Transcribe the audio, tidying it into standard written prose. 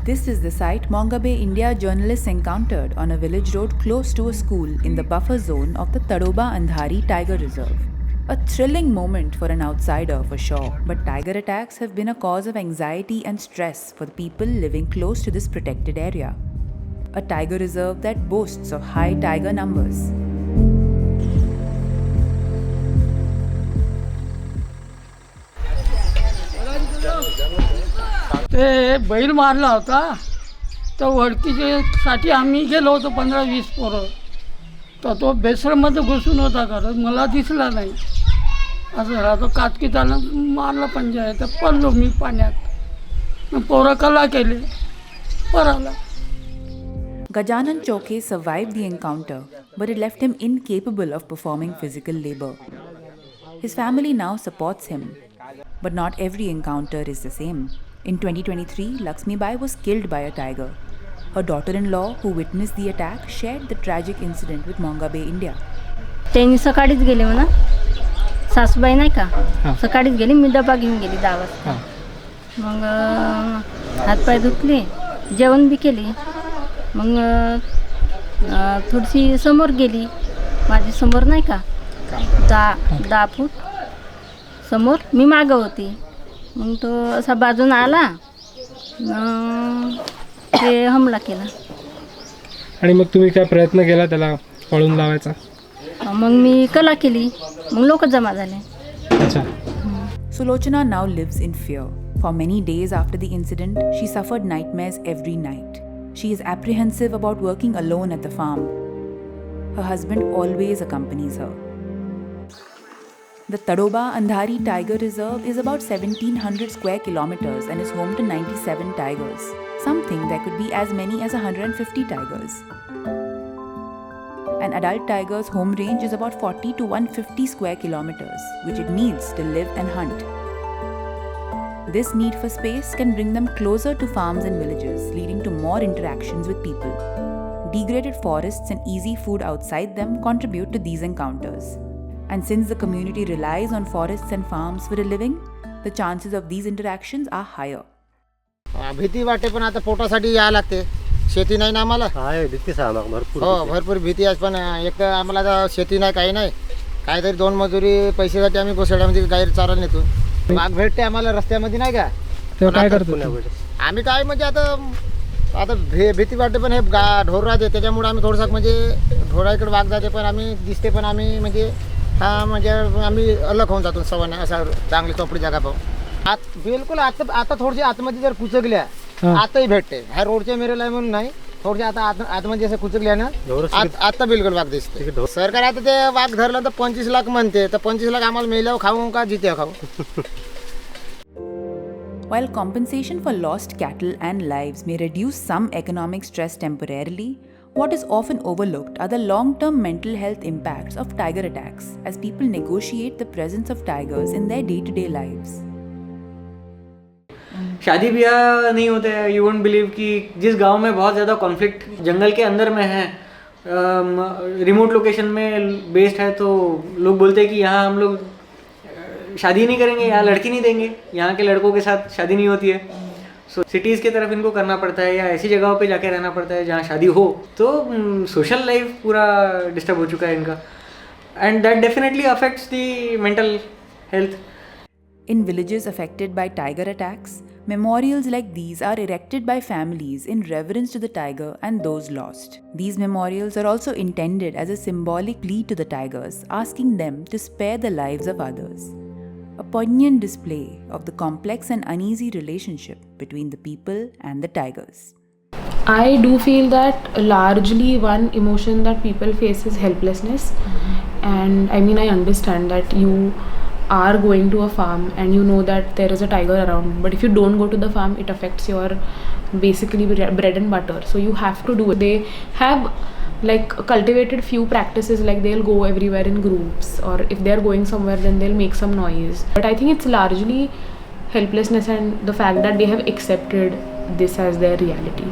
This is the site Mongabay, India journalists encountered on a village road close to a school in the buffer zone of the Tadoba Andhari Tiger Reserve. A thrilling moment for an outsider for sure, but tiger attacks have been a cause of anxiety and stress for the people living close to this protected area. A tiger reserve that boasts of high tiger numbers. ते बैल मारला होता तर ओळखीच्यासाठी आम्ही गेलो होतो 15-20 पोरं. तर तो बेसरमध्ये घुसून होता घरात, मला दिसला नाही. असं झालं तो काचकीतानं मारला पंजा, तर पडलो मी पाण्यात. पोरं कला केले, Parala. Gajanan Choke survived the encounter, but it left him incapable of performing physical labor. His family now supports him, but not every encounter is the same. In 2023, Lakshmi Bai was killed by a tiger. Her daughter-in-law, who witnessed the attack, shared the tragic incident with Mongabay, India. त्यांनी सकाळीच गेले म्हणा, सासूबाई नाही का, सकाळीच गेली, मी डबा घेऊन गेली 10 वाजता. मग हातपाय धुतले, जेवण बी केले. मग थोडीशी समोर गेली, माझी समोर नाही का 10 फूट समोर, मी मागं होती. मग तो असा बाजून आला, ते हमला केला. आणि मग तुम्ही काय प्रयत्न केला त्याला पळून लावायचा? मग मी कला केली, मग लोक जमा झाले. अच्छा. Sulochana now lives in fear. For many days after the incident, she suffered nightmares every night. She is apprehensive about working alone at the farm. Her husband always accompanies her. The Tadoba Andhari Tiger Reserve is about 1700 square kilometers and is home to 97 tigers. Some think there could be as many as 150 tigers. An adult tiger's home range is about 40 to 150 square kilometers, which it needs to live and hunt. This need for space can bring them closer to farms and villages, leading to more interactions with people. Degraded forests and easy food outside them contribute to these encounters. And since the community relies on forests and farms for a living, the chances of these interactions are higher. भीती वाटते, पण आता पोटासाठी यायला लागते. शेती नाही ना आम्हाला. भरपूर भीती आहे, पण एक तर आम्हाला आता शेती नाही, काही नाही. काहीतरी 2 मजुरी पैशासाठी आम्ही गोसाड्यामध्ये गाई चारायला नेतो. वाघ भेटते आम्हाला रस्त्यामध्ये नाही का. तेव्हा काय करतो? आम्ही काय म्हणजे आता भीती वाटते, पण हे ढोर राहते त्याच्यामुळे आम्ही थोडंसं म्हणजे ढोराकडे वाघ जाते, पण आम्ही दिसते, पण आम्ही म्हणजे म्हणजे आम्ही अलग होऊन जातो सवय असं चांगली चोपडी जागा पाहू. बिलकुल आता थोडीशी आतमध्ये जर कुचकल्या आताही भेटते. ह्या रोडच्या मेरेला म्हणून नाही, थोडीशी आता आतमध्ये असं कुचकल्या ना आता बिलकुल वाघ दिसते. सरकार आता ते वाघ धरलं तर 25 लाख म्हणते, तर 25 लाख आम्हाला मेल्यावर खाऊ का जिते खाऊ. While compensation for lost cattle and lives may reduce some economic stress temporarily, what is often overlooked are the long-term mental health impacts of tiger attacks as people negotiate the presence of tigers in their day-to-day lives. शादी ब्याह नहीं होते हैं. You won't believe कि जिस गांव में बहुत ज़्यादा कॉन्फ्लिक्ट जंगल के अंदर में है, रिमोट लोकेशन में बेस्ड है, तो लोग बोलते हैं कि यहाँ हम लोग शादी नहीं करेंगे, यहाँ लड़की नहीं देंगे, यहाँ के लड़कों के साथ शादी नहीं होती है. सो सिटीज़ की तरफ इनको करना पड़ता है या ऐसी जगहों पे जाके रहना पड़ता है जहाँ शादी हो. तो सोशल लाइफ पूरा डिस्टर्ब हो चुका है इनका, and that definitely affects the mental health. In villages affected by tiger attacks, memorials like these are erected by families in reverence to the tiger and those lost. These memorials are also intended as a symbolic plea to the tigers, asking them to spare the lives of others. A poignant display of the complex and uneasy relationship between the people and the tigers. I do feel that largely one emotion that people face is helplessness. And I mean, I understand that you are going to a farm and you know that there is a tiger around, but if you don't go to the farm, it affects your basically bread and butter, so you have to do it. They have like cultivated few practices, like they'll go everywhere in groups, or if they're going somewhere then they'll make some noise. But I think it's largely helplessness and the fact that they have accepted this as their reality.